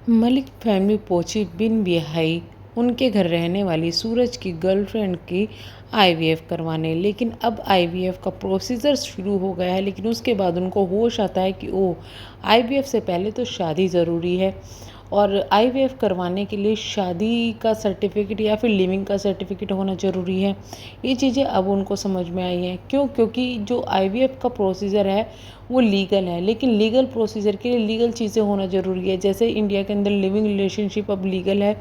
Malik family पहुंची बिन ब्याही उनके घर रहने वाली सूरज की गर्लफ्रेंड की आईवीएफ करवाने। लेकिन अब आईवीएफ का प्रोसीजर शुरू हो गया है, लेकिन उसके बाद उनको होश आता है कि ओ आईवीएफ से पहले तो शादी ज़रूरी है और आईवीएफ करवाने के लिए शादी का सर्टिफिकेट या फिर लिविंग का सर्टिफिकेट होना ज़रूरी है। ये चीज़ें अब उनको समझ में आई हैं। क्योंकि जो आईवीएफ का प्रोसीजर है वो लीगल है, लेकिन लीगल प्रोसीजर के लिए लीगल चीज़ें होना ज़रूरी है। जैसे इंडिया के अंदर लिविंग रिलेशनशिप अब लीगल है,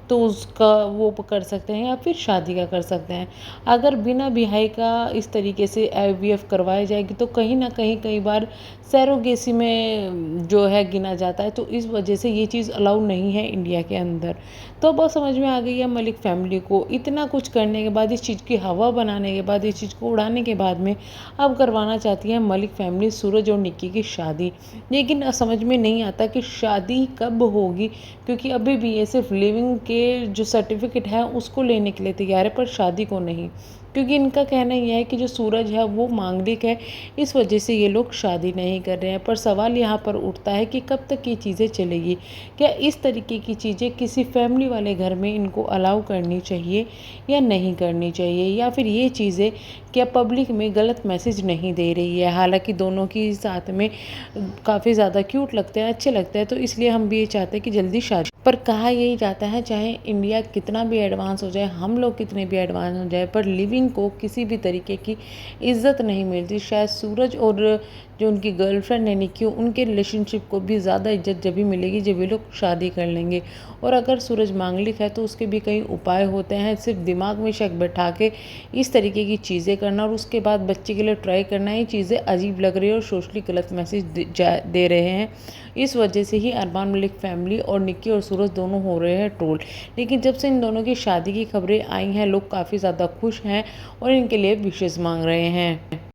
तो उसका वो कर सकते हैं या फिर शादी का कर सकते हैं। अगर बिना ब्याह का इस तरीके से आईवीएफ करवाई जाएगी तो कहीं ना कहीं कई बार सैरोगेसी में जो है गिना जाता है, तो इस वजह से ये चीज़ अलाउ नहीं है इंडिया के अंदर। तो बहुत समझ में आ गई है मलिक फैमिली को। इतना कुछ करने के बाद, इस चीज़ की हवा बनाने के बाद, इस चीज़ को उड़ाने के बाद में अब करवाना चाहती है मलिक फैमिली सूरज और निक्की की शादी। लेकिन समझ में नहीं आता कि शादी कब होगी, क्योंकि अभी भी ये सिर्फ लिविंग के जो सर्टिफिकेट है उसको लेने के लिए तैयार है, पर शादी को नहीं। क्योंकि इनका कहना यह है कि जो सूरज है वो मांगलिक है, इस वजह से ये लोग शादी नहीं कर रहे हैं। पर सवाल यहाँ पर उठता है कि कब तक ये चीज़ें चलेगी। क्या इस तरीके की चीज़ें किसी फैमिली वाले घर में इनको अलाउ करनी चाहिए या नहीं करनी चाहिए, या फिर ये चीज़ें क्या पब्लिक में गलत मैसेज नहीं दे रही है। हालांकि दोनों की साथ में काफ़ी ज़्यादा क्यूट लगते हैं, अच्छे लगते हैं, तो इसलिए हम भी ये चाहते हैं कि जल्दी शादी। पर कहा यही जाता है, चाहे इंडिया कितना भी एडवांस हो जाए, हम लोग कितने भी एडवांस हो जाए, पर लिविंग को किसी भी तरीके की इज्जत नहीं मिलती। शायद सूरज और जो उनकी गर्लफ्रेंड है निक्की, उनके रिलेशनशिप को भी ज़्यादा इज्जत जब भी मिलेगी जब ये लोग शादी कर लेंगे। और अगर सूरज मांगलिक है तो उसके भी कई उपाय होते हैं। सिर्फ दिमाग में शक बैठा के इस तरीके की चीज़ें करना और उसके बाद बच्चे के लिए ट्राई करना, ये चीज़ें अजीब लग रही है और सोशली गलत मैसेज दे रहे हैं। इस वजह से ही अरमान मलिक फैमिली और निक्की और सूरज दोनों हो रहे हैं ट्रोल। लेकिन जब से इन दोनों की शादी की खबरें आई हैं, लोग काफ़ी ज़्यादा खुश हैं और इनके लिए विशेष मांग रहे हैं।